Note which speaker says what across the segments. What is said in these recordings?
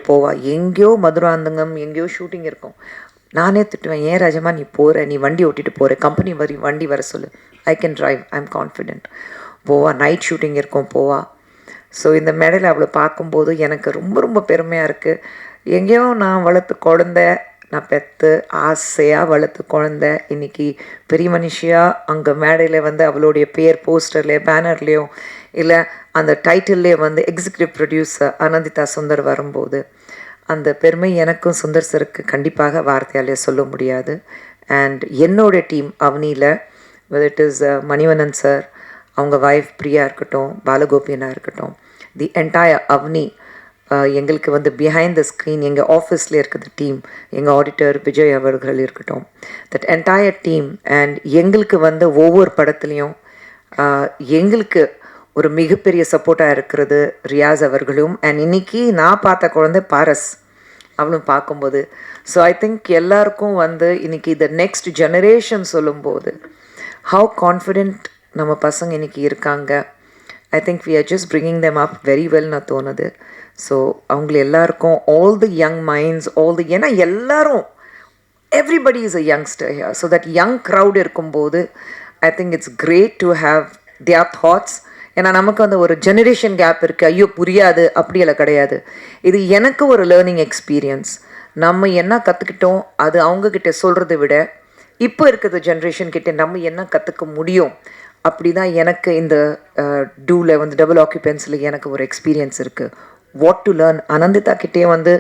Speaker 1: போவா, எங்கேயோ மதுராந்தகம் எங்கேயோ ஷூட்டிங் இருக்கும். நானே திட்டுவேன், ஏன் ராஜம்மா நீ போகிற, நீ வண்டி ஓட்டிகிட்டு போகிற, கம்பெனி வண்டி வர சொல்லு, I can drive, I am confident. போவா, நைட் ஷூட்டிங் இருக்கும் போவா. ஸோ இந்த மேடையில் அவளை பார்க்கும்போது எனக்கு ரொம்ப ரொம்ப பெருமையாக இருக்குது. எங்கேயோ நான் வளர்த்து குழந்த, நான் பெற்று ஆசையாக வளர்த்து குழந்த இன்றைக்கி பெரிய மனுஷியாக அங்கே மேடையில் வந்து அவளுடைய பேர் போஸ்டர்லேயோ பேனர்லேயோ இல்லை அந்த டைட்டில்லையே வந்து எக்ஸிக்யூட்டிவ் ப்ரொடியூசர் அனந்திதா சுந்தர் வரும்போது அந்த பெருமை எனக்கும் சுந்தர் சருக்கு கண்டிப்பாக வார்த்தையாலே சொல்ல முடியாது. அண்ட் என்னோட டீம் அவனியில் whether it is Manivannan sir, அவங்க வைஃப் பிரியா இருக்கட்டும், பாலகோபியனா இருக்கட்டும், தி என்டையர் அவனி, எங்களுக்கு வந்து பிஹைண்ட் த ஸ்க்ரீன் எங்கள் ஆஃபீஸில் இருக்கிற டீம், எங்கள் ஆடிட்டர் விஜய் அவர்கள் இருக்கட்டும், தட் என்டையர் டீம். அண்ட் எங்களுக்கு வந்து ஒவ்வொரு படத்துலேயும் எங்களுக்கு ஒரு மிகப்பெரிய சப்போர்ட்டாக இருக்கிறது ரியாஸ் அவர்களும். அண்ட் இன்றைக்கி நான் பார்த்த குழந்தை பாரஸ், அவளும் பார்க்கும்போது ஸோ ஐ திங்க் எல்லாருக்கும் வந்து இன்றைக்கி த நெக்ஸ்ட் ஜெனரேஷன் சொல்லும்போது ஹவு கான்ஃபிடென்ட் நம்ம பசங்க இன்றைக்கி இருக்காங்க. I think we are just bringing them up very well நான் தோணுது. ஸோ அவங்கள எல்லாருக்கும் ஆல் தி யங் மைண்ட்ஸ் ஏன்னா எல்லாரும் everybody is a youngster here. So that young crowd இருக்கும்போது I think it's great to have their thoughts. ஏன்னா நமக்கு அந்த ஒரு ஜெனரேஷன் கேப் இருக்குது, ஐயோ புரியாது அப்படியெல்லாம் கிடையாது. இது எனக்கு ஒரு லேர்னிங் எக்ஸ்பீரியன்ஸ். நம்ம என்ன கற்றுக்கிட்டோம் அது அவங்கக்கிட்ட சொல்கிறத விட இப்போ இருக்கிற ஜென்ரேஷன்கிட்ட நம்ம என்ன கற்றுக்க முடியும், அப்படி தான் எனக்கு இந்த டூவில் வந்து டபுள் ஆக்குபென்ஸில் எனக்கு ஒரு எக்ஸ்பீரியன்ஸ் இருக்குது. வாட் டு லேர்ன், அனந்திதா கிட்டே வந்து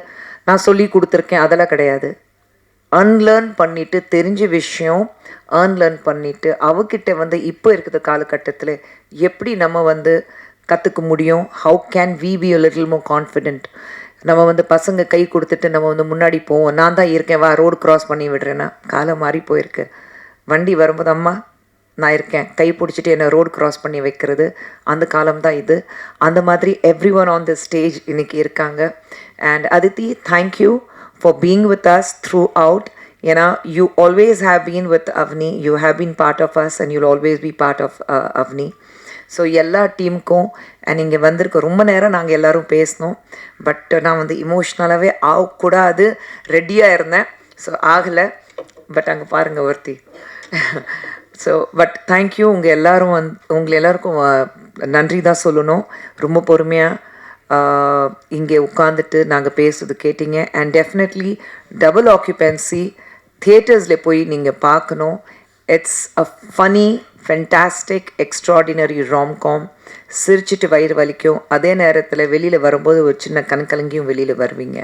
Speaker 1: நான் சொல்லி கொடுத்துருக்கேன் அதெல்லாம் கிடையாது. அன்லேர்ன் பண்ணிவிட்டு தெரிஞ்ச விஷயம் அன்லேர்ன் பண்ணிவிட்டு அவகிட்ட வந்து இப்போ இருக்கிற காலகட்டத்தில் எப்படி நம்ம வந்து கற்றுக்க முடியும், how can we be a little more confident. நம்ம வந்து பசங்க கை கொடுத்துட்டு நம்ம வந்து முன்னாடி போவோம், நான் தான் இருக்கேன் வா ரோடு க்ராஸ் பண்ணி விடுறேன்னா, காலம் மாறி போயிருக்கு. வண்டி வரும்போது அம்மா நான் இருக்கேன் கை பிடிச்சிட்டு என்னை ரோடு க்ராஸ் பண்ணி வைக்கிறது, அந்த காலம்தான் இது. அந்த மாதிரி every one on the stage இன்றைக்கி இருக்காங்க. And Aditi, thank you for being with us through. ஏன்னா you always have been with Avani, you have been part of us and you'll always be part of Avani. So எல்லா டீமுக்கும் and இங்கே வந்திருக்க ரொம்ப நேரம் நாங்கள் எல்லோரும் பேசினோம். பட் நான் வந்து இமோஷ்னலாகவே ஆகக்கூடாது ரெடியாக இருந்தேன். ஸோ ஆகலை. பட் அங்கே பாருங்கள் ஒருத்தி. So but thank you. உங்களை எல்லாருக்கும் நன்றி தான் சொல்லணும். ரொம்ப பொறுமையாக இங்கே உட்காந்துட்டு நாங்கள் பேசுறது கேட்டிங்க. அண்ட் டெஃபினெட்லி டபுள் ஆக்குபென்சி தியேட்டர்ஸில் போய் நீங்கள் பார்க்கணும். It's a funny fantastic extraordinary romcom. சிரிச்சிட்டு வயிறு வலிக்கும், அதே நேரத்தில் வெளியில் வரும்போது ஒரு சின்ன கண்கலங்கியும் வெளியில் வருவீங்க.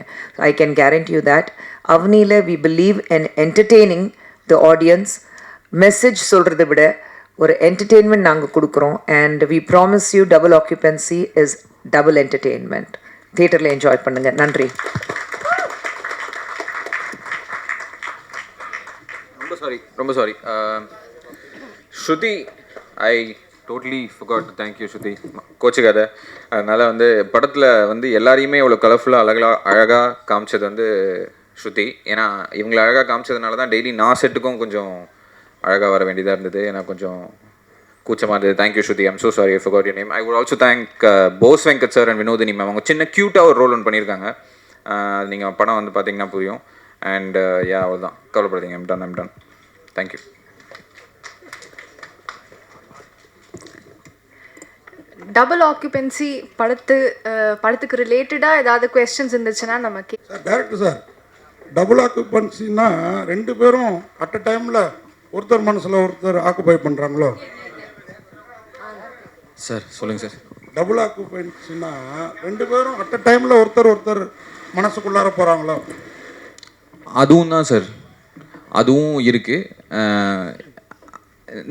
Speaker 1: I can guarantee you that. அவனியில் we believe in entertaining the audience. Message சொல்கிறத விட ஒரு என்டர்டெயின்மெண்ட் நாங்கள் கொடுக்குறோம். And we promise you double occupancy is double entertainment. தியேட்டரில் என்ஜாய் பண்ணுங்கள். நன்றி.
Speaker 2: ரொம்ப sorry Shruti, I totally forgot to thank you Shruti. கோச்சுக்காத. அதனால் வந்து படத்தில் வந்து எல்லாரையுமே இவ்வளோ கலர்ஃபுல்லாக அழகாக காமிச்சது வந்து ஸ்ருதி. ஏன்னா இவங்களை அழகாக காமிச்சதுனால தான் டெய்லி நான் செட்டுக்கும் கொஞ்சம் அழகாக வர வேண்டியதாக இருந்தது. ஏன்னா கொஞ்சம் கூச்சமாக இருந்தது. Thank you Shruti. I'm so sorry I forgot your name. I would also thank Bose Venkat sir and Vinodhini ma'am. அவங்க சின்ன க்யூட்டாக ஒரு ரோல் ஒன்று பண்ணியிருக்காங்க. நீங்கள் படம் வந்து பார்த்தீங்கன்னா புரியும். அண்ட் யா அவ்வளோதான், கவலைப்படாதீங்க. I'm ton. Thank you.
Speaker 3: Double occupancy படத்துக்கு ரிலேட்டடாக ஏதாவது கொஸ்டின்ஸ் இருந்துச்சுன்னா நமக்கு
Speaker 4: சார் டேரக்டர் சார், டபுள் ஆக்குபென்சின்னா ரெண்டு பேரும் அட் அ டைமில் ஒருத்தர் மனசில் ஒருத்தர் ஆக்குபை பண்ணுறாங்களோ?
Speaker 2: சார் சொல்லுங்கள் சார்.
Speaker 4: டபுள் ஆக்குபென்சின்னா ரெண்டு பேரும் அட் அ டைமில் ஒருத்தர் மனசுக்குள்ளார போகிறாங்களோ?
Speaker 2: அதுவும் தான் சார், அதுவும் இருக்குது.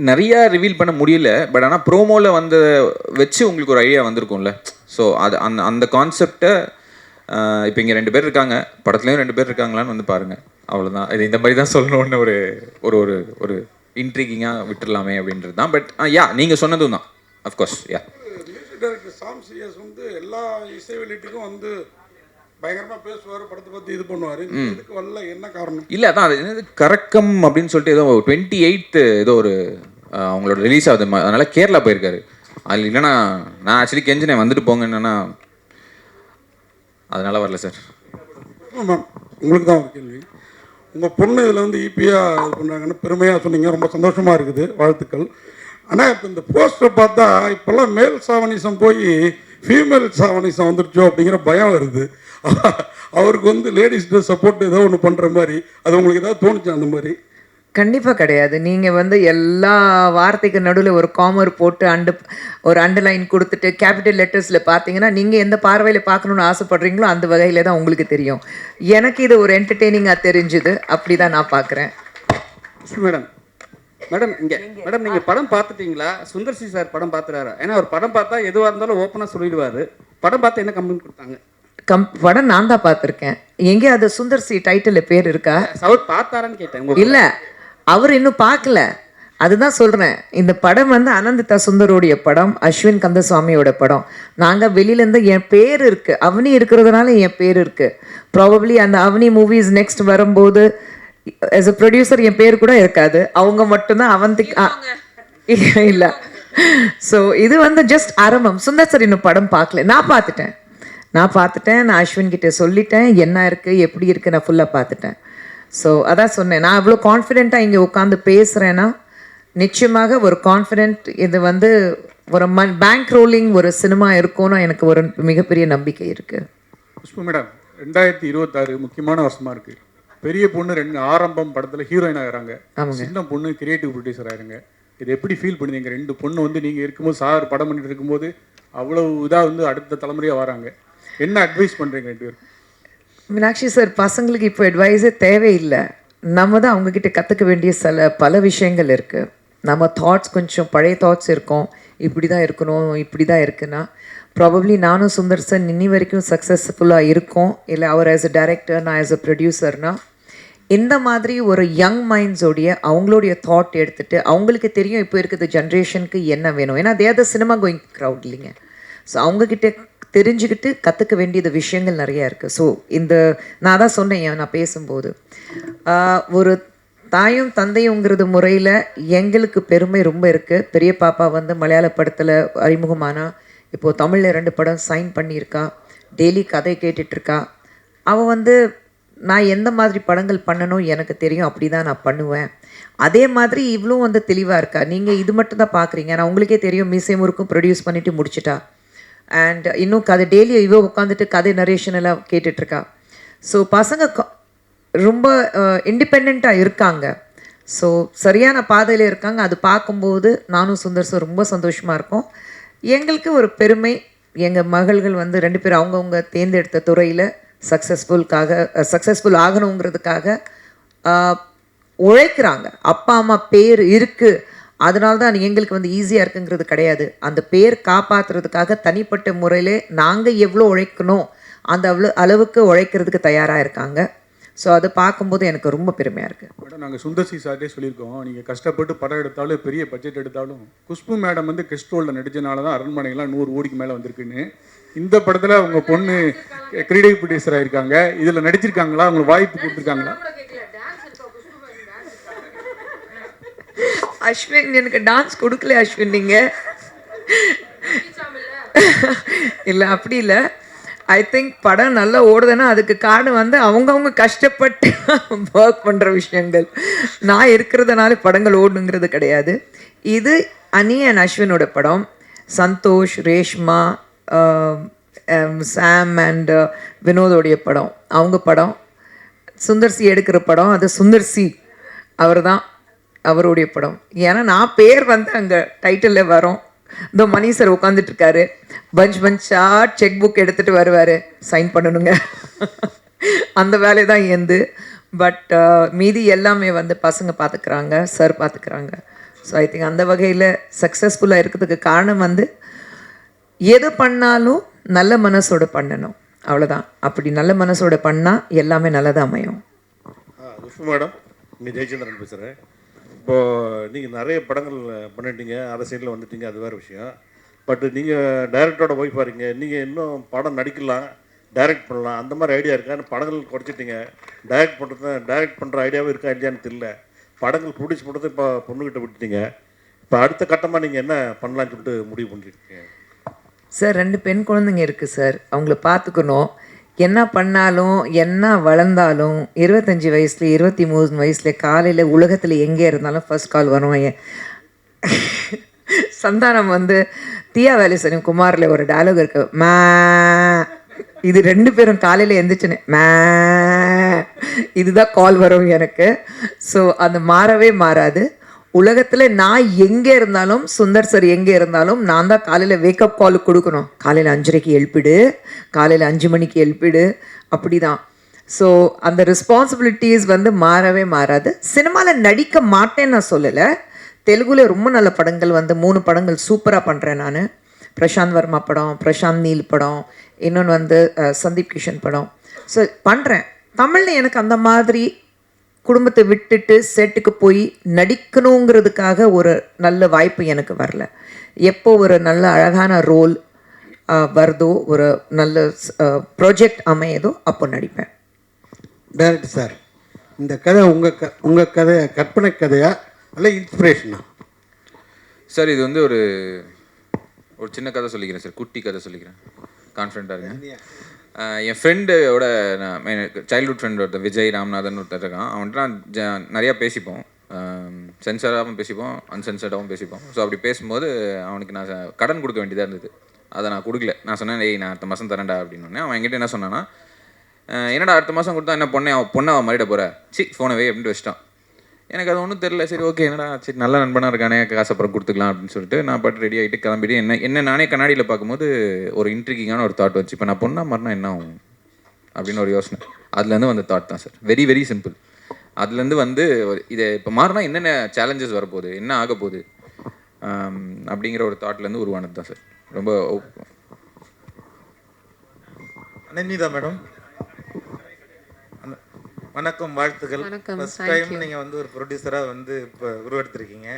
Speaker 2: நிறையா ரிவீல் பண்ண முடியல. பட் ஆனால் ப்ரோமோவில் வந்து வச்சு உங்களுக்கு ஒரு ஐடியா வந்திருக்கும்ல. ஸோ அது அந்த கான்செப்டை இப்போ இங்கே 2 பேர் இருக்காங்க, படத்துலேயும் 2 பேர் இருக்காங்களான்னு வந்து பாருங்கள். அவ்வளோதான். இது இந்த மாதிரி தான் சொல்லணும்னு ஒரு ஒரு ஒரு இன்ட்ரிகிங்காக விட்டுடலாமே அப்படின்றது தான். பட் யா நீங்கள் சொன்னதும் தான் அஃப்கோர்ஸ். யா
Speaker 4: மியூசிக் டைரக்டர் சாம் சிஎஸ் வந்து எல்லா இசை வெளியீட்டுக்கும் வந்து பயங்கரமாக பேசுவார், படத்தை பற்றி இது பண்ணுவார். இதுக்கு வரல என்ன காரணம்?
Speaker 2: இல்லை அதான் அது என்னது கரக்கம் அப்படின்னு சொல்லிட்டு ஏதோ 28th ஏதோ ஒரு அவங்களோட ரிலீஸ் ஆகுது. அதனால் கேரளா போயிருக்காரு. அது இல்லைன்னா நான் ஆக்சுவலி கெஞ்சினேன் வந்துட்டு போங்க என்னன்னா, அதனால் வரல சார்.
Speaker 4: மேம் உங்களுக்கு தான் ஒரு கேள்வி. உங்கள் பொண்ணு இதில் வந்து ஈபியாக இது பண்ணுறாங்கன்னு பெருமையாக சொன்னீங்க, ரொம்ப சந்தோஷமாக இருக்குது, வாழ்த்துக்கள். ஆனால் இப்போ இந்த போஸ்டரை பார்த்தா இப்போல்லாம் மேல் சாவனிசம் போய் ஃபீமேல் சாவனிசம் வந்துருச்சோ அப்படிங்கிற பயம் வருது. அவருக்கு வந்து லேடிஸ் சப்போர்ட் ஏதோ ஒன்று பண்ணுற மாதிரி, அது உங்களுக்கு ஏதாவது தோணுச்சு அந்த மாதிரி?
Speaker 1: கண்டிப்பாக கிடையாது. நீங்கள் வந்து எல்லா வார்த்தைக்கு நடுவில் ஒரு காமர் போட்டு ஒரு அண்டர்லைன் கொடுத்துட்டு கேபிட்டல் லெட்டர்ஸில் பார்த்தீங்கன்னா நீங்கள் எந்த பார்வையில் பார்க்கணுன்னு ஆசைப்படுறீங்களோ அந்த வகையில் தான் உங்களுக்கு தெரியும். எனக்கு இது ஒரு என்டர்டெய்னிங்காக தெரிஞ்சுது, அப்படி தான் நான் பார்க்குறேன்.
Speaker 5: மேடம் மேடம் இங்கே மேடம் நீங்கள் படம் பார்த்துட்டீங்களா? சுந்தர் சி சார் படம் பார்த்துறாரா? ஏன்னா அவர் படம் பார்த்தா எதுவாக இருந்தாலும் ஓப்பனாக சொல்லிடுவார். படம் பார்த்து என்ன கம்ப்ளைண்ட் கொடுத்தாங்க?
Speaker 1: படம் நான் தான் பார்த்துருக்கேன். எங்கே அது சுந்தர் சி டைட்டில் பேர் இருக்கா?
Speaker 5: அவர் பார்த்தாரான்னு கேட்டேன்.
Speaker 1: இல்லை, அவர் இன்னும் பார்க்கல. அதுதான் சொல்கிறேன். இந்த படம் வந்து அனந்திதா சுந்தரோடைய படம், அஸ்வின் கந்தசுவாமியோட படம். நாங்கள் வெளியிலேருந்து என் பேர் இருக்குது, அவனி இருக்கிறதுனால என் பேர் இருக்குது. ப்ராபப்ளி அந்த அவனி மூவிஸ் நெக்ஸ்ட் வரும்போது ஆஸ் அ ப்ரொடியூசர் என் பேர் கூட இருக்காது. அவங்க மட்டும்தான் அவந்திகா இல்லை. ஸோ இது வந்து ஜஸ்ட் ஆரம்பம். சுந்தர் சார் இன்னும் படம் பார்க்கல. நான் பார்த்துட்டேன். நான் அஸ்வின் கிட்டே சொல்லிட்டேன் என்ன இருக்குது எப்படி இருக்குது, நான் ஃபுல்லாக பார்த்துட்டேன். ஸோ அதான் சொன்னேன், நான் அவ்வளோ கான்ஃபிடெண்ட்டாக இங்கே உட்காந்து பேசுகிறேன்னா நிச்சயமாக ஒரு கான்ஃபிடென்ட் இது வந்து ஒரு பேங்க் ரோலிங் ஒரு சினிமா இருக்கும்னு எனக்கு ஒரு மிகப்பெரிய நம்பிக்கை இருக்குது.
Speaker 6: புஷ்பு மேடம், 2026 முக்கியமான வருஷமாக இருக்குது. பெரிய பொண்ணு ஆரம்பம் படத்தில் ஹீரோயின் ஆகிறாங்க, சின்ன பொண்ணு கிரியேட்டிவ் ப்ரொடியூசர் ஆகிறாங்க. இது எப்படி ஃபீல் பண்ணுவீங்க? 2 பொண்ணு வந்து நீங்கள் இருக்கும்போது சார் படம் பண்ணிட்டு இருக்கும்போது அவ்வளோ இதாக வந்து அடுத்த தலைமுறையாக வராங்க. என்ன அட்வைஸ் பண்ணுறீங்க 2 பேரும்?
Speaker 1: மீனாட்சி சார், பசங்களுக்கு இப்போ அட்வைஸே தேவையில்லை. நம்ம தான் அவங்கக்கிட்ட கற்றுக்க வேண்டிய பல விஷயங்கள் இருக்குது. நம்ம தாட்ஸ் கொஞ்சம் பழைய தாட்ஸ் இருக்கும், இப்படி தான் இருக்கணும் இப்படி தான் இருக்குன்னா ப்ராபப்ளி நானும் சுந்தர் சார் இன்னி வரைக்கும் சக்ஸஸ்ஃபுல்லாக இருக்கோம். இல்லை அவர் ஆஸ் அ டைரக்டர், நான் ஆஸ் அ ப்ரொடியூசர்னா இந்த மாதிரி ஒரு யங் மைண்ட்ஸோடைய அவங்களுடைய தாட் எடுத்துகிட்டு அவங்களுக்கு தெரியும் இப்போ இருக்கிற ஜென்ரேஷனுக்கு என்ன வேணும். ஏன்னா they are the cinema going crowd இல்லைங்க. ஸோ அவங்கக்கிட்ட தெரிஞ்சுக்கிட்டு கற்றுக்க வேண்டியது விஷயங்கள் நிறையா இருக்குது. ஸோ நான் தான் சொன்னேன் நான் பேசும்போது, ஒரு தாயும் தந்தையுங்கிறது முறையில் எங்களுக்கு பெருமை ரொம்ப இருக்குது. பெரிய பாப்பா வந்து மலையாள படத்தில் அறிமுகமானா, இப்போது தமிழில் 2 படம் சைன் பண்ணியிருக்கா, டெய்லி கதை கேட்டுட்ருக்கா. அவள் வந்து நான் எந்த மாதிரி படங்கள் பண்ணணும் எனக்கு தெரியும், அப்படி தான் நான் பண்ணுவேன். அதே மாதிரி இவ்வளவும் வந்து தெளிவாக இருக்கா. நீங்கள் இது மட்டும் தான் பார்க்குறீங்க, நான் உங்களுக்கே தெரியும் மீசை முறுக்கும் ப்ரொடியூஸ் பண்ணிவிட்டு முடிச்சிட்டா. அண்ட் இன்னும் கதை டெய்லி இவ உட்காந்துட்டு கதை நரேஷன் எல்லாம் கேட்டுட்ருக்கா. ஸோ பசங்க ரொம்ப இண்டிபெண்ட்டாக இருக்காங்க. ஸோ சரியான பாதையில் இருக்காங்க. அது பார்க்கும்போது நானும் சுந்தர் சார் ரொம்ப சந்தோஷமாக இருக்கோம். எங்களுக்கு ஒரு பெருமை, எங்கள் மகள்கள் வந்து 2 பேர் அவங்கவுங்க தேர்ந்தெடுத்த துறையில் சக்ஸஸ்ஃபுல் ஆகணுங்கிறதுக்காக உழைக்கிறாங்க. அப்பா அம்மா பேர் இருக்குது, அதனால தான் எங்களுக்கு வந்து ஈஸியாக இருக்குங்கிறது கிடையாது. அந்த பேர் காப்பாற்றுறதுக்காக தனிப்பட்ட முறையில் நாங்கள் எவ்வளோ உழைக்கணும் அந்த அளவுக்கு உழைக்கிறதுக்கு தயாராக இருக்காங்க. ஸோ அதை பார்க்கும்போது எனக்கு ரொம்ப பெருமையாக இருக்குது.
Speaker 6: மேடம், நாங்கள் சுந்தர் சி சார்ட்டே சொல்லியிருக்கோம், நீங்கள் கஷ்டப்பட்டு படம் எடுத்தாலும் பெரிய பட்ஜெட் எடுத்தாலும் குஷ்பு மேடம் வந்து கெஸ்ட் ரோலில் நடித்தனால தான் அரண்மனைகள்லாம் 100 கோடிக்கு மேலே வந்திருக்குன்னு. இந்த படத்தில் அவங்க பொண்ணு கிரியேட்டிவ் ப்ரொடியூசர் ஆகிருக்காங்க, இதில் நடிச்சிருக்காங்களா? அவங்களுக்கு வாய்ப்பு கொடுத்துருக்காங்களா?
Speaker 1: அஸ்வின் எனக்கு டான்ஸ் கொடுக்கல. அஸ்வின் நீங்கள் இல்லை, அப்படி இல்லை. ஐ திங்க் படம் நல்லா ஓடுதுன்னா அதுக்கு காரணம் வந்து அவங்கவுங்க கஷ்டப்பட்டு ஒர்க் பண்ணுற விஷயங்கள். நான் இருக்கிறதுனால படங்கள் ஓடணுங்கிறது கிடையாது. இது அனி அண்ட் அஸ்வினோட படம். சந்தோஷ், ரேஷ்மா, சாம் அண்ட் வினோதோடைய படம், அவங்க படம். சுந்தர் சி எடுக்கிற படம், அது சுந்தர் சி அவர் தான், அவருடைய படம். ஏன்னா நான் பேர் வந்து அங்கே டைட்டிலில் வரோம். இந்த மணி சார் உட்காந்துட்ருக்காரு, பஞ்சாக செக் புக் எடுத்துகிட்டு வருவார், சைன் பண்ணணுங்க. அந்த வேலை தான் ஏந்து. பட் மீதி எல்லாமே வந்து பசங்க பார்த்துக்குறாங்க, சார் பார்த்துக்குறாங்க. ஸோ ஐ திங்க் அந்த வகையில் சக்ஸஸ்ஃபுல்லாக இருக்கிறதுக்கு காரணம் வந்து எது பண்ணாலும் நல்ல மனசோடு பண்ணணும், அவ்வளோதான். அப்படி நல்ல மனசோடு பண்ணால் எல்லாமே நல்லதாக அமையும்.
Speaker 7: மேடம், இங்கே ஜெயச்சந்திரன் பேசுகிறேன். இப்போது நீங்கள் நிறைய படங்கள் பண்ணிட்டீங்க, அரசியலில் வந்துட்டீங்க, அது வேறு விஷயம். பட் நீங்கள் டைரக்டரோட போய் பாருங்க, நீங்கள் இன்னும் படம் நடிக்கலாம், டைரக்ட் பண்ணலாம், அந்த மாதிரி ஐடியா இருக்கா? படங்கள் குறைச்சிட்டிங்க, டைரக்ட் பண்ணுற ஐடியாவும் இருக்கா இல்லையான்னு தெரியல. படங்கள் ப்ரொடியூஸ் பண்ணுறது இப்போ பொண்ணுக்கிட்ட விட்டுட்டீங்க. இப்போ அடுத்த கட்டமாக நீங்கள் என்ன பண்ணலான்னு சொல்லிட்டு முடிவு பண்ணிருக்கீங்க?
Speaker 1: சார் 2 பெண் குழந்தைங்க இருக்குது சார், அவங்கள பார்த்துக்கணும். என்ன பண்ணாலும் என்ன வளர்ந்தாலும் 25 வயசுல 23 வயசுல காலையில் உலகத்தில் எங்கே இருந்தாலும் ஃபர்ஸ்ட் கால் வரும். சந்தானம் வந்து தியா வேலுசனும் குமாரில் ஒரு டயலாக் இருக்கு, மே, இது 2 பேரும் காலையில் எந்திரிச்சுன்னு மே, இதுதான் கால் வரும் எனக்கு. ஸோ அது மாறவே மாறாது. உலகத்தில் நான் எங்கே இருந்தாலும், சுந்தர் சார் எங்கே இருந்தாலும் நான் தான் காலையில் வேக்கப் கால் கொடுக்கணும். காலையில் 5:30க்கு எழுப்பிடு, காலையில் 5 மணிக்கு எழுப்பிடு, அப்படி தான். ஸோ அந்த ரெஸ்பான்சிபிலிட்டிஸ் வந்து மாறவே மாறாது. சினிமாவில் நடிக்க மாட்டேன்னு நான் சொல்லலை. தெலுங்குல ரொம்ப நல்ல படங்கள் வந்து 3 படங்கள் சூப்பராக பண்ணுறேன் நான். பிரசாந்த் வர்மா படம், பிரசாந்த் நீல் படம், இன்னொன்று வந்து சந்தீப் கிஷன் படம். ஸோ பண்ணுறேன். தமிழில் எனக்கு அந்த மாதிரி குடும்பத்தை விட்டுட்டு செட்டுக்கு போய் நடிக்கணுங்கிறதுக்காக ஒரு நல்ல வாய்ப்பு எனக்கு வரல. எப்போ ஒரு நல்ல அழகான ரோல் வருதோ, ஒரு நல்ல ப்ராஜெக்ட் அமையுதோ அப்போ நடிப்பேன்.
Speaker 8: டைரக்டர் சார், இந்த கதை உங்கள் கதை கற்பனை கதையா அல்ல இன்ஸ்பிரேஷனா?
Speaker 2: சார் இது வந்து ஒரு சின்ன கதை சொல்லிக்கிறேன் சார், குட்டி கதை சொல்லிக்கிறேன், கான்ஃபிடென்ட்டாக இருங்க. என் ஃப்ரெண்டோட நான் சைல்ட்ஹுட் ஃப்ரெண்ட் ஒருத்தர் விஜய் ராம்நாதன் ஒருத்தர் இருக்கான். அவன்கிட்ட நான் நிறையா பேசிப்போம், சென்சராகவும் பேசிப்போம், அன்சென்சர்டாகவும் பேசிப்போம். ஸோ அப்படி பேசும்போது அவனுக்கு நான் கடன் கொடுக்க வேண்டியதாக இருந்தது. அதை நான் கொடுக்கல. நான் சொன்னேன், ஏய் நான் அடுத்த மாதம் தரேன்டா அப்படின்னு. அவன் என்கிட்ட என்ன சொன்னான்னா, என்னடா அடுத்த மாதம் கொடுத்தா என்ன பொண்ணை அவன் மாறிட போகிற, சி ஃபோனை வே அப்படின்ட்டு வச்சிட்டான். எனக்கு அது ஒன்றும் தெரில. சரி ஓகே, என்னடா சரி நல்ல நண்பனாக இருக்கானே, காசு அப்புறம் கொடுத்துக்கலாம் அப்படின்னு சொல்லிட்டு நான் பாட்டு ரெடி ஆகிட்டு கிளம்பிட்டு என்ன நானே கண்ணாடியில் பார்க்கும்போது ஒரு இன்ட்ரிகிங்கான ஒரு தாட் வச்சு, இப்போ நான் பொண்ணா மாறினா என்ன ஆகும் அப்படின்னு ஒரு யோசனை. அதுலேருந்து வந்த தாட் தான் சார். Very very simple. அதுலேருந்து வந்து இதை இப்போ மாறினா என்னென்ன சேலஞ்சஸ் வரப்போகுது, என்ன ஆக போகுது அப்படிங்கிற ஒரு தாட்லேருந்து உருவானது தான் சார். ரொம்ப
Speaker 9: அனன்யா மேடம் வணக்கம், வாழ்த்துக்கள். ஃபர்ஸ்ட் டைம் நீங்கள் வந்து ஒரு ப்ரொடியூசராக வந்து இப்போ உருவெடுத்திருக்கீங்க.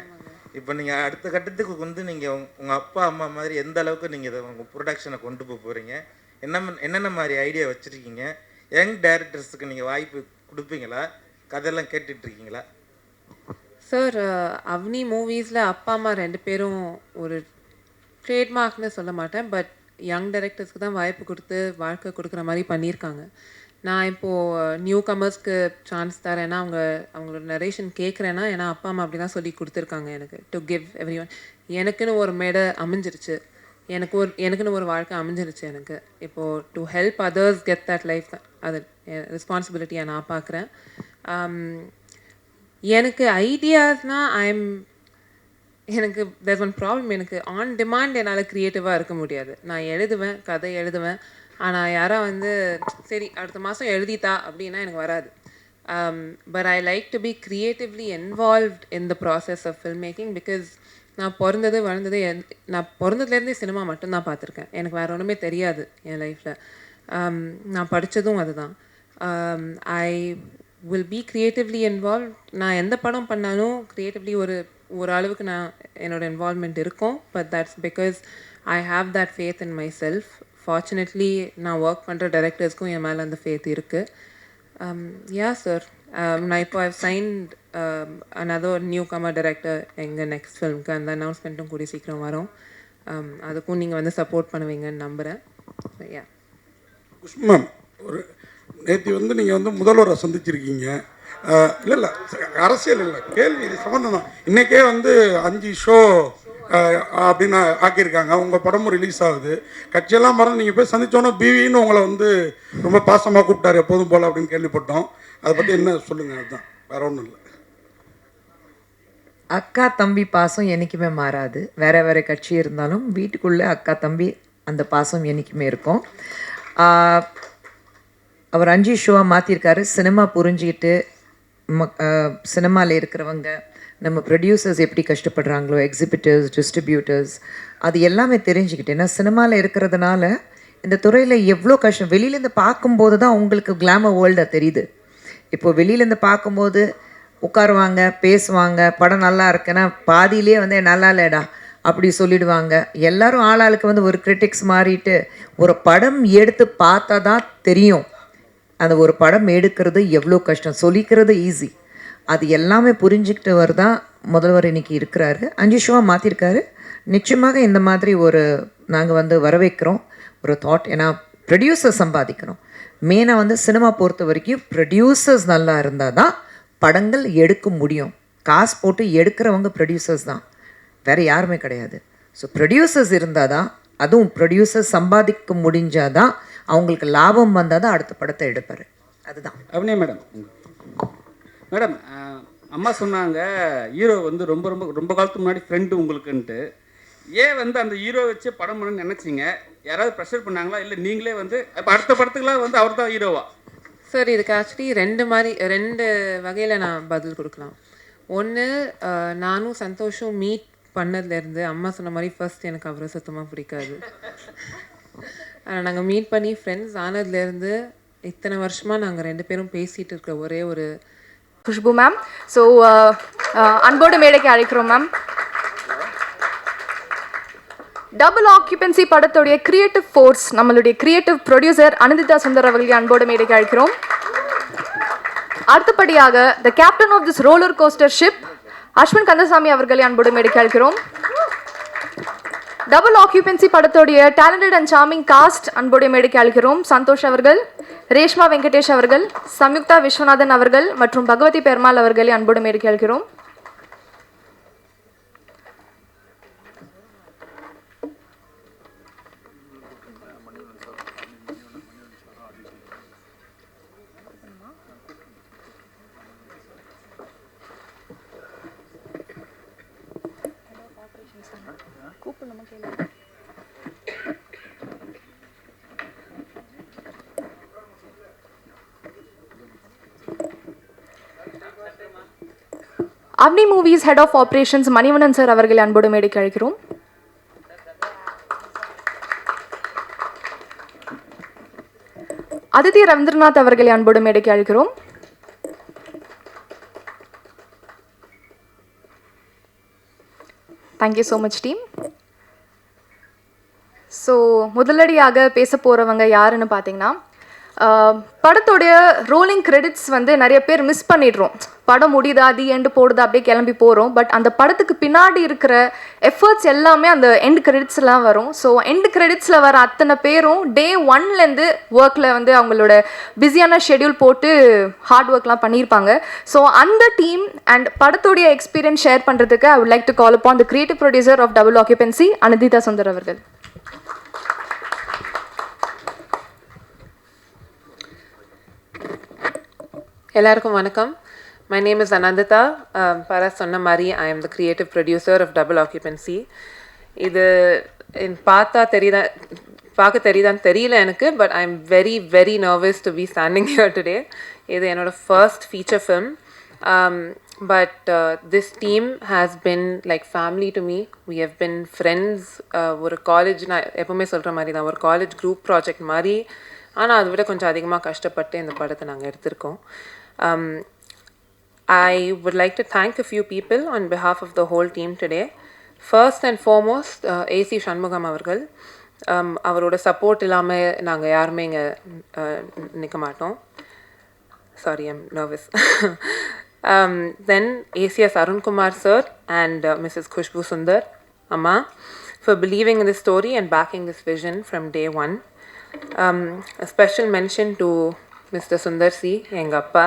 Speaker 9: இப்போ நீங்கள் அடுத்த கட்டத்துக்கு வந்து நீங்கள் உங்கள் அப்பா அம்மா மாதிரி எந்த அளவுக்கு நீங்கள் இதை உங்கள் ப்ரொடக்ஷனை கொண்டு போக போகிறீங்க, என்னென்ன மாதிரி ஐடியா வச்சுருக்கீங்க, யங் டைரக்டர்ஸுக்கு நீங்கள் வாய்ப்பு கொடுப்பீங்களா, கதையெல்லாம் கேட்டுட்ருக்கீங்களா?
Speaker 10: சார், அவனி மூவிஸில் அப்பா அம்மா 2 பேரும் ஒரு ட்ரேட்மார்க்னு சொல்ல மாட்டேன், பட் யங் டைரக்டர்ஸ்க்கு தான் வாய்ப்பு கொடுத்து வாழ்க்கை கொடுக்குற மாதிரி பண்ணியிருக்காங்க. நான் இப்போது நியூ கமர்ஸ்க்கு சான்ஸ் தரேன்னா அவங்களோட நரேஷன் கேட்குறேன்னா, ஏன்னா அப்பா அம்மா அப்படி தான் சொல்லி கொடுத்துருக்காங்க எனக்கு, டு கிவ் எவ்ரி ஒன். எனக்குன்னு ஒரு மேடை அமைஞ்சிருச்சு, எனக்குன்னு ஒரு வாழ்க்கை அமைஞ்சிருச்சு எனக்கு. இப்போது to help others get that life, அது ரெஸ்பான்சிபிலிட்டியை நான் பார்க்குறேன். எனக்கு ஐடியாஸ்னால் எனக்கு தேர்ஸ் ஒன் ப்ராப்ளம். எனக்கு ஆன் டிமாண்ட் என்னால் க்ரியேட்டிவாக இருக்க முடியாது. நான் எழுதுவேன், கதை எழுதுவேன், ஆனால் யாராக வந்து சரி அடுத்த மாதம் எழுதித்தா அப்படின்னா எனக்கு வராது. But I like to be creatively involved in the process of film making. Because நான் நான் பிறந்ததுலேருந்தே சினிமா மட்டும்தான் பார்த்துருக்கேன். எனக்கு வேறு ஒன்றுமே தெரியாது என் லைஃப்பில். நான் படித்ததும் அதுதான். I will be creatively involve. நான் எந்த படம் பண்ணாலும் க்ரியேட்டிவ்லி ஒரு அளவுக்கு என்னோடய இன்வால்வ்மெண்ட் இருக்கும். But that's because I have that faith in my self. Fortunately நான் ஒர்க் பண்ணுற டைரக்டர்ஸ்க்கும் என் மேலே அந்த ஃபேத் இருக்குது. யா சார், நான் இப்போ I've signed another newcomer director எங்கள் நெக்ஸ்ட் ஃபிலிம்க்கு. அந்த அனௌன்ஸ்மெண்ட்டும் கூடிய சீக்கிரம் வரும். அதுக்கும் நீங்கள் வந்து சப்போர்ட் பண்ணுவீங்கன்னு நம்புகிறேன். யா
Speaker 4: மேம், ஒரு நேற்று வந்து நீங்கள் வந்து முதல்வரை சந்திச்சிருக்கீங்க. இல்லை அரசியல் இல்லை, கேள்வி இது சம்மந்தம் தான். இன்றைக்கே வந்து 5 ஷோ அப்படின்னு ஆக்கியிருக்காங்க. உங்கள் படமும் ரிலீஸ் ஆகுது. கட்சியெல்லாம் மறந்து நீங்கள் போய் சந்தித்தோன்னா பிவின்னு உங்களை வந்து ரொம்ப பாசமாக கூப்பிட்டாரு எப்போதும் போல் அப்படின்னு கேள்விப்பட்டோம். அதை பற்றி என்ன சொல்லுங்கள்? அதுதான், வேற ஒன்றும் இல்லை.
Speaker 1: அக்கா தம்பி பாசம் என்றைக்குமே மாறாது. வேறு வேறு கட்சி இருந்தாலும் வீட்டுக்குள்ளே அக்கா தம்பி அந்த பாசம் என்றைக்குமே இருக்கும். அவர் 5 ஷோவாக மாற்றிருக்காரு. சினிமா புரிஞ்சுக்கிட்டு சினிமாவில் இருக்கிறவங்க, நம்ம ப்ரொடியூசர்ஸ் எப்படி கஷ்டப்படுறாங்களோ, எக்ஸிபிட்டர்ஸ், டிஸ்ட்ரிபியூட்டர்ஸ், அது எல்லாமே தெரிஞ்சுக்கிட்டு. ஏன்னா சினிமாவில் இருக்கிறதுனால இந்த துறையில் எவ்வளோ கஷ்டம் வெளியிலேருந்து பார்க்கும்போது தான் உங்களுக்கு கிளாமர் வேர்ல்டாக தெரியுது. இப்போது வெளியிலேருந்து பார்க்கும்போது உட்காருவாங்க, பேசுவாங்க, படம் நல்லா இருக்குன்னா பாதியிலே வந்து நல்லா இல்லைடா அப்படி சொல்லிடுவாங்க. எல்லோரும் ஆளாளுக்கு வந்து ஒரு கிரிட்டிக்ஸ் மாறிட்டு ஒரு படம் எடுத்து பார்த்தா தான் தெரியும் அந்த ஒரு படம் எடுக்கிறது எவ்வளோ கஷ்டம். சொல்லிக்கிறது ஈஸி. அது எல்லாமே புரிஞ்சுக்கிட்டு தான் முதல்வர் இன்றைக்கி இருக்கிறாரு. 5 ஷோவாக மாற்றிருக்காரு. நிச்சயமாக இந்த மாதிரி நாங்கள் வந்து வரவேற்கிறோம் ஒரு தாட். ஏன்னா ப்ரொடியூசர் சம்பாதிக்கணும், மெயினாக வந்து சினிமா பொறுத்த வரைக்கும் ப்ரொடியூசர்ஸ் நல்லா இருந்தால் தான் படங்கள் எடுக்க முடியும். காசு போட்டு எடுக்கிறவங்க ப்ரொடியூசர்ஸ் தான், வேறு யாருமே கிடையாது. ஸோ ப்ரொடியூசர்ஸ் இருந்தால் தான், அதுவும் ப்ரொடியூசர்ஸ் சம்பாதிக்க முடிஞ்சால் தான், அவங்களுக்கு லாபம் வந்தால் தான் அடுத்த படத்தை எடுப்பார். அதுதான்.
Speaker 5: அப்படியே மேடம் மேடம் அம்மா சொன்னாங்க ஹீரோ வந்து ரொம்ப ரொம்ப ரொம்ப காலத்துக்கு முன்னாடி ஃப்ரெண்டு உங்களுக்குன்ட்டு. ஏன் வந்து அந்த ஹீரோ வச்சு படம் பண்ணணும்னு நினச்சிங்க? யாராவது ப்ரெஷர் பண்ணாங்களா, இல்லை நீங்களே வந்து இப்போ அடுத்த படத்துக்குலாம் வந்து அவர் தான் ஹீரோவா?
Speaker 10: சார், இதுக்கு ஆக்சுவலி ரெண்டு வகையில் நான் பதில் கொடுக்கலாம். ஒன்று, நானும் சந்தோஷம் மீட் பண்ணதுலேருந்து அம்மா சொன்ன மாதிரி ஃபர்ஸ்ட் எனக்கு அவரை சுத்தமாக பிடிக்காது. ஆனால் நாங்கள் மீட் பண்ணி ஃப்ரெண்ட்ஸ் ஆனதுலேருந்து இத்தனை வருஷமாக நாங்கள் 2 பேரும் பேசிகிட்டு இருக்க ஒரே ஒரு
Speaker 3: குஷ்பு மேம். ஸோ அன்போடு மேடைக்கு அழைக்கிறோம் மேம். டபுள் ஆக்குபென்சி படத்துடைய கிரியேட்டிவ் ஃபோர்ஸ், நம்மளுடைய கிரியேட்டிவ் ப்ரொடியூசர் அனிதிதா சுந்தர் அவர்களை அன்போடு மேடைக்கு அழைக்கிறோம். அடுத்தபடியாக the captain of this roller coaster ship Ashwin Kandasamy அவர்களை அன்போடு மேடைக்கு அழைக்கிறோம். டபுள் ஆக்குபென்சி படத்துடைய டேலண்டட் அண்ட் சார்மிங் காஸ்ட் அன்போடு மேடைக்கு அழைக்கிறோம். சந்தோஷ் அவர்கள், ரேஷ்மா வெங்கடேஷ் அவர்கள், சம்யுக்தா விஸ்வநாதன் அவர்கள் மற்றும் பகவதி பெருமாள் அவர்களை அன்போடு மேடைக்கு அழைக்கிறோம். Avni movies head of operations Manivannan sir அவர்களை அன்போடு மேடைக்கு அழைக்கிறோம். அதிதி ரவீந்திரநாத் அவர்களை அன்போடு மேடைக்கு அழைக்கிறோம். Thank you so much team. So முதலடியாக பேச போகிறவங்க யாருன்னு பார்த்தீங்கன்னா, படத்தோடைய ரோலிங் கிரெடிட்ஸ் வந்து நிறைய பேர் மிஸ் பண்ணிடுறோம். படம் முடியுதா, தி எண்டு போடுதா, அப்படியே கிளம்பி போகிறோம். பட் அந்த படத்துக்கு பின்னாடி இருக்கிற எஃபர்ட்ஸ் எல்லாமே அந்த எண்ட் கிரெடிட்ஸ்லாம் வரும். ஸோ எண்ட் கிரெடிட்ஸில் வர அத்தனை பேரும் டே 1லேருந்து ஒர்க்கில் வந்து அவங்களோட பிஸியான ஷெட்யூல் போட்டு ஹார்ட் ஒர்க்லாம் பண்ணியிருப்பாங்க. ஸோ அந்த டீம் அண்ட் படத்தோடைய எக்ஸ்பீரியன்ஸ் ஷேர் பண்ணுறதுக்கு I would like to call upon the creative producer of double occupancy Anithitha Sundar அவர்கள்.
Speaker 10: எல்லாருக்கும் வணக்கம். My name is Anandita. Paras சொன்ன மாதிரி I am the creative producer of Double Occupancy. இது பார்க்க தெரியுதான்னு தெரியல எனக்கு, but I am very very nervous to be standing here today. இது என்னோட first feature film. But this team has been like family to me. We have been friends. ஒரு college, நான் எப்போவுமே சொல்கிற மாதிரி தான், ஒரு காலேஜ் குரூப் ப்ராஜெக்ட் மாதிரி. ஆனால் அதை விட கொஞ்சம் அதிகமாக கஷ்டப்பட்டு இந்த படத்தை நாங்கள் எடுத்திருக்கோம். I would like to thank a few people on behalf of the whole team today. First and foremost, AC Shanmugam அவர்கள். அவரோட சப்போர்ட் இல்லாமல் நாங்கள் யாருமே இங்கே நிற்க மாட்டோம். Sorry, I'm nervous. Then ACS Arun Kumar sir and Mrs. Khushbu Sundar Amma for believing in this story and backing this vision from day one. A special mention to Mr. Sundar C, எங்கள் அப்பா.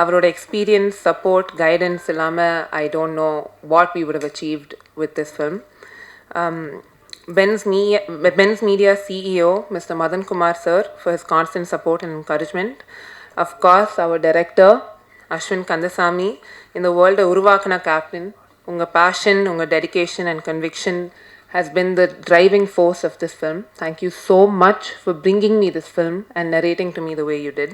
Speaker 10: அவரோட experience, support, guidance இல்லாமல் I don't know what we would have achieved with this film. Ben's Media CEO, Mr. Madan Kumar sir, for his constant support and encouragement. Of course, our director, Ashwin Kandasamy, in the world உருவாக்குன captain. உங்கள் passion, உங்கள் dedication and conviction has been the driving force of this film. Thank you so much for bringing me this film and narrating to me the way you did.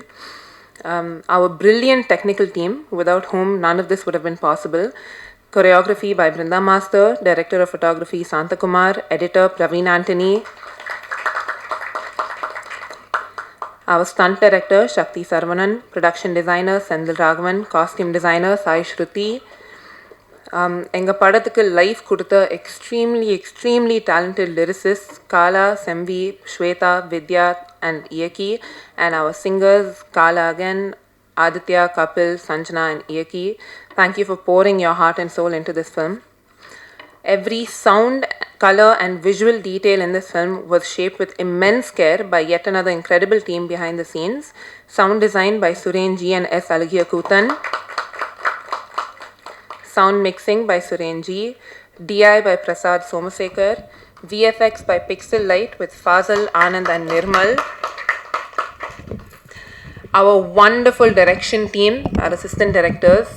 Speaker 10: Our brilliant technical team, without whom none of this would have been possible. Choreography by Brinda Master, Director of Photography Santa Kumar, Editor Praveen Antony. Our Stunt Director Shakti Sarvanan, Production Designer Sendil Raghavan, Costume Designer Sai Shruti. எங்கள் படத்துக்கு life கொடுத்த extremely talented lyricist Kala, Semvi, Swetha, Vidya and Iyakki, and our singers Kala Agan, Aditya, Kapil, Sanjana and Iyakki. Thank you for pouring your heart and soul into this film. Every sound color and visual detail in this film was shaped with immense care by yet another incredible team behind the scenes. Sound design by Suren G and S. Alagia Kutan. Sound mixing by Suren G. DI by Prasad Somasekar. VFX by Pixel Light with Fazal, Anand and Nirmal. Our wonderful direction team, our assistant directors.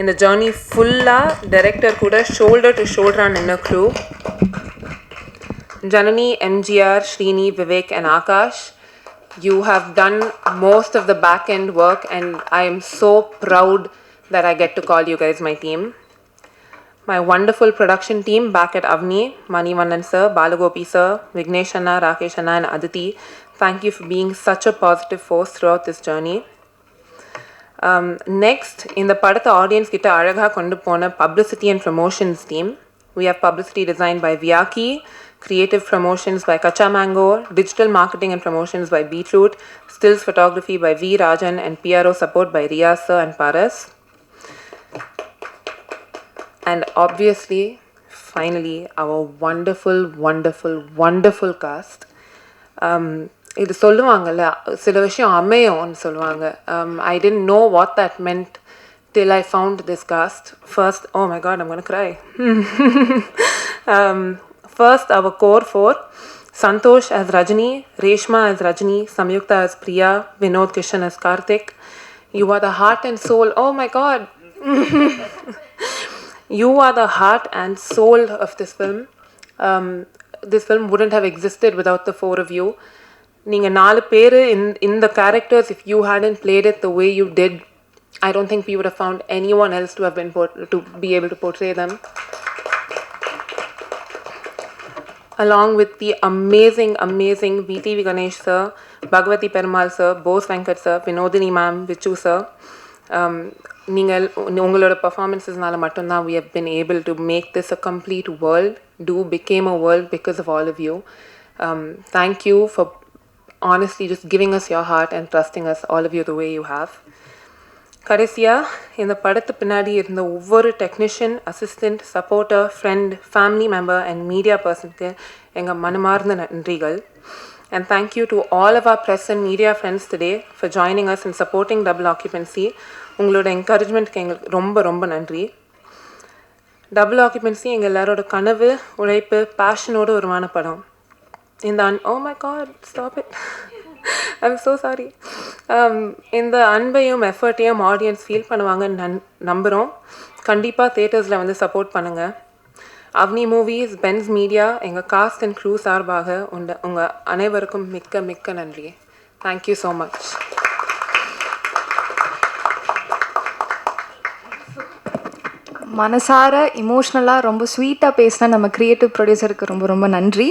Speaker 10: In the journey fulla director kuda shoulder to shoulder on inner crew. Janani, MGR, Srini, Vivek and Akash, you have done most of the back end work and I am so proud that I get to call you guys my team. My wonderful production team back at Avni, Manivannan sir, Balagopi sir, Vignesh Anna, Rakesh Anna and Aditi, thank you for being such a positive force throughout this journey. Next, in the Padatha audience kita Azhaga kondu pona publicity and promotions team, we have publicity designed by Vyaki, creative promotions by Kacha Mango, digital marketing and promotions by Beetroot, stills photography by V. Rajan and PRO support by Riya sir and Paras. And obviously, finally, our wonderful cast. இது சொல்லுவாங்கல்ல சில விஷயம் அமையும்னு சொல்லுவாங்க. I didn't know what that meant till I found this cast. First, oh my god, I'm going to cry. First, our core four, Santosh as Rajani, Reshma as Rajani, Samyukta as Priya, Vinod Kishan as Karthik. You are the heart and soul. Oh my god. You are the heart and soul of this film. This film wouldn't have existed without the four of you. நீங்க 4 பேர் in the characters, if you hadn't played it the way you did, I don't think we would have found anyone else to have been to be able to portray them. Along with the amazing VTV Ganesh sir, Bhagavati Perumal sir, Bose Venkat sir, Vinodini ma'am, Vichu sir. நீங்கள் உங்களோட பர்ஃபார்மன்ஸஸ்னால மட்டும்தான் we have been able to make this a complete world, became a world because of all of you. Thank you for honestly just giving us your heart and trusting us, all of you, the way you have. கடைசியா இந்த படத்து பின்னாடி இருந்த ஒவ்வொரு technician, assistant, supporter, friend, family member and media பர்சனுக்கு எங்கள் மனமார்ந்த நன்றிகள். And thank you to all of our press and media friends today for joining us and supporting Double Occupancy. உங்களோட என்கரேஜ்மெண்ட்க்கு எங்களுக்கு ரொம்ப நன்றி. டபுள் ஆக்குபென்சி எங்கள் எல்லாரோட கனவு, உழைப்பு, பேஷனோட உருவான படம். இந்த oh my god, stop it. I'm so sorry. இந்த அன்பையும் எஃபர்ட்டையும் ஆடியன்ஸ் ஃபீல் பண்ணுவாங்கன்னு நம்புகிறோம். கண்டிப்பாக தியேட்டர்ஸில் வந்து சப்போர்ட் பண்ணுங்கள். அவனி மூவிஸ், பென்ஸ் மீடியா, எங்கள் காஸ்ட் அண்ட் க்ரூ சார்பாக உங்கள் அனைவருக்கும் மிக்க நன்றி. Thank you so much.
Speaker 3: மனசார இமோஷ்னலாக ரொம்ப ஸ்வீட்டாக பேசின நம்ம க்ரியேட்டிவ் ப்ரொடியூசருக்கு ரொம்ப நன்றி.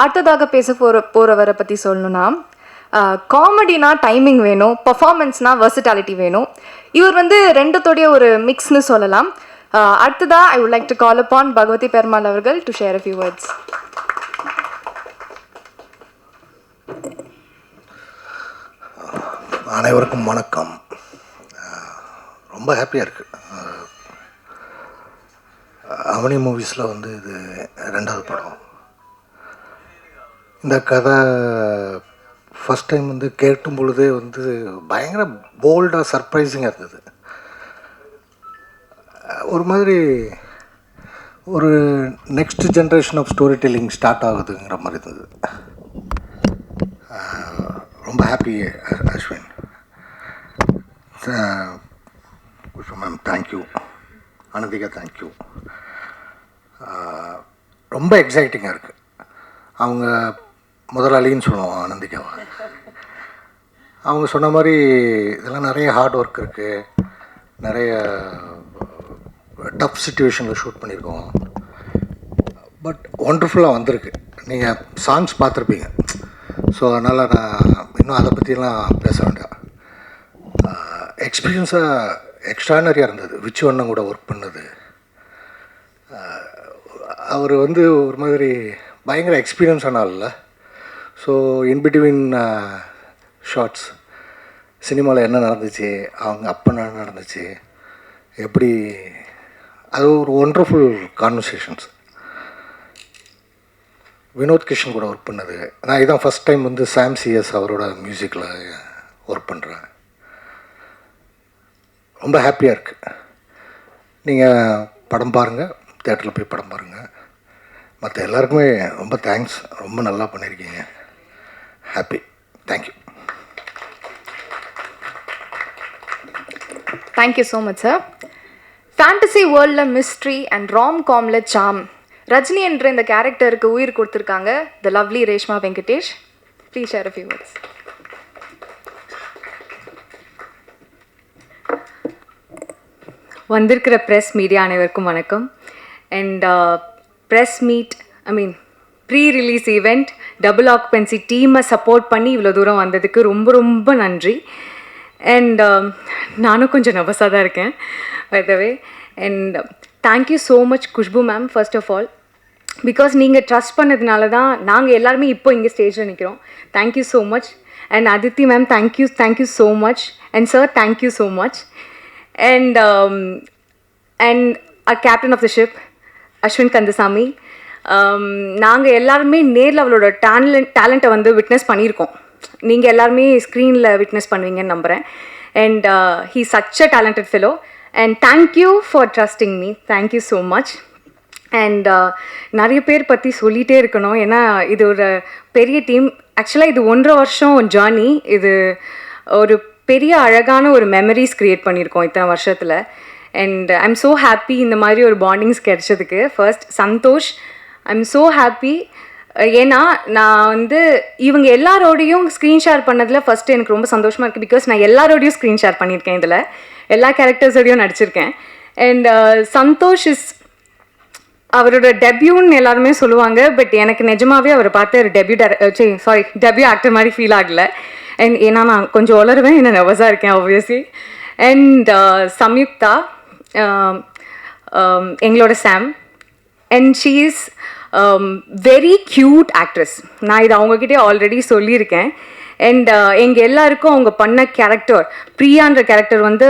Speaker 3: அடுத்ததாக பேச போகிறவரை பற்றி சொல்லணுன்னா, காமெடினா டைமிங் வேணும், பர்ஃபார்மன்ஸ்னால் வெர்சிட்டாலிட்டி வேணும். இவர் வந்து ரெண்டுத்தோடைய ஒரு மிக்ஸ்னு சொல்லலாம். அடுத்ததாக I would like to call upon Bhagavathi Perumal அவர்கள் to share a few words.
Speaker 11: அனைவருக்கும் வணக்கம். ரொம்ப ஹாப்பியாக இருக்குது. அவனி மூவிஸில் வந்து இது 2வது படம். இந்த கதை ஃபஸ்ட் டைம் வந்து கேட்டும் பொழுதே வந்து பயங்கர போல்டாக சர்ப்ரைசிங்காக இருந்தது. ஒரு மாதிரி ஒரு next generation of storytelling start ஆகுதுங்கிற மாதிரி இருந்தது. ரொம்ப happy Ashwin. Ma'am thank you. Ananthika thank you. ரொம்ப எக்ஸைட்டிங்காக இருக்குது. அவங்க முதலாளின்னு சொல்லுவோம் ஆனந்திகாவை. அவங்க சொன்ன மாதிரி இதெல்லாம் நிறைய ஹார்ட் ஒர்க் இருக்குது, நிறைய டஃப் சுச்சுவேஷனில் ஷூட் பண்ணியிருக்கோம். பட் ஒண்டர்ஃபுல்லாக வந்திருக்கு. நீங்கள் சாங்ஸ் பார்த்துருப்பீங்க. ஸோ அதனால் நான் இன்னும் அதை பற்றிலாம் பேச வேண்டாம். எக்ஸ்பீரியன்ஸாக எக்ஸ்ட்ரானரியாக இருந்தது. விச்சு அண்ணன் கூட ஒர்க் பண்ணது. அவர் வந்து ஒரு மாதிரி பயங்கர எக்ஸ்பீரியன்ஸ் ஆனால. ஸோ இன்பிட்வீன் ஷார்ட்ஸ் சினிமாவில் என்ன நடந்துச்சு, அவங்க அப்போ என்ன நடந்துச்சு, எப்படி, அது ஒரு ஒண்டர்ஃபுல் கான்வர்சேஷன்ஸ். வினோத் கிஷன் கூட ஒர்க் பண்ணது. நான் இதான் ஃபஸ்ட் டைம் வந்து சாம் சிஎஸ் அவரோட மியூசிக்கில் ஒர்க் பண்ணுறேன். ரொம்ப ஹாப்பியாக இருக்குது. நீங்கள் படம் பாருங்கள், தேட்டரில் போய் படம் பாருங்கள். மற்ற எல்லாருக்குமே ரொம்ப தேங்க்ஸ். ரொம்ப நல்லா பண்ணியிருக்கீங்க. Happy. Thank you.
Speaker 3: Thank you so much sir. Fantasy வேர்ல்டில் மிஸ்ட்ரி அண்ட் ராம் காமில் சாம், ரஜினி என்ற இந்த கேரக்டருக்கு உயிர் கொடுத்துருக்காங்க the lovely Reshma Venkatesh. Please share a few words.
Speaker 12: வந்திருக்கிற ப்ரெஸ் மீடியா அனைவருக்கும் வணக்கம். And press meet, pre release event, double occupancy டீமை சப்போர்ட் பண்ணி இவ்வளோ தூரம் வந்ததுக்கு ரொம்ப ரொம்ப நன்றி. அண்ட் நானும் கொஞ்சம் நர்வஸாக தான் இருக்கேன் by the way. And thank you so much Khushbu ma'am, first of all, because நீங்கள் ட்ரஸ்ட் பண்ணதுனால தான் நாங்கள் எல்லாருமே இப்போ இங்கே ஸ்டேஜில் நிற்கிறோம். Thank you so much. And Aditi ma'am, thank you so much. And sir, thank you so much. And captain of the ship Ashwin Kandasamy, நாங்கள் எல்லாருமே நேரில் அவளோட டேலண்ட்டை வந்து விட்னஸ் பண்ணியிருக்கோம். நீங்கள் எல்லாருமே ஸ்க்ரீனில் விட்னஸ் பண்ணுவீங்கன்னு நம்புகிறேன். And he such a talented fellow. And thank you for trusting me. Thank you so much. And நிறைய பேர் பற்றி சொல்லிகிட்டே இருக்கணும், ஏன்னா இது ஒரு பெரிய டீம். ஆக்சுவலாக இது 1.5 வருஷம் ஜேர்னி. இது ஒரு பெரிய அழகான ஒரு மெமரிஸ் க்ரியேட் பண்ணியிருக்கோம் இத்தனை வருஷத்தில். And I am so happy இந்த மாதிரி ஒரு பாண்டிங்ஸ் கிடைச்சதுக்கு. First Santhosh, I am so happy. ஏன்னா நான் வந்து இவங்க எல்லாரோடையும் ஸ்க்ரீன் ஷேர் பண்ணதில் ஃபஸ்ட்டு எனக்கு ரொம்ப சந்தோஷமாக இருக்குது. பிகாஸ் நான் எல்லாரோடையும் ஸ்க்ரீன் ஷேர் பண்ணியிருக்கேன், இதில் எல்லா கேரக்டர்ஸோடையும் நடிச்சிருக்கேன். அண்ட் சந்தோஷ் இஸ் அவரோட டெபியூன்னு எல்லாருமே சொல்லுவாங்க, பட் எனக்கு நிஜமாகவே அவரை பார்த்து ஒரு டெபியூ ஆக்டர் மாதிரி ஃபீல் ஆகலை. அண்ட் ஏன்னா நான் கொஞ்சம் உளருவேன், என்ன நர்வஸாக இருக்கேன் ஆப்வியஸ்லி. அண்ட் சம்யுக்தா, எங்களோட Sam, and she is very cute actress. நான் இதை அவங்கக்கிட்டே ஆல்ரெடி சொல்லியிருக்கேன். அண்ட் எங்கள் எல்லாருக்கும் அவங்க பண்ண கேரக்டர், பிரியான்ற கேரக்டர் வந்து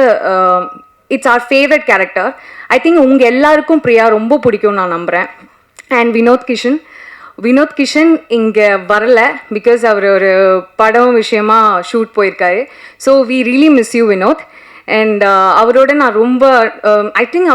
Speaker 12: it's our favourite character. I think உங்கள் எல்லாருக்கும் பிரியா ரொம்ப பிடிக்கும் நான் நம்புகிறேன். அண்ட் வினோத் கிஷன் இங்கே வரலை, பிகாஸ் அவர் ஒரு படம் விஷயமா ஷூட் போயிருக்காரு. So we really miss you Vinod. And அவரோட நான் ரொம்ப ஐ திங்க்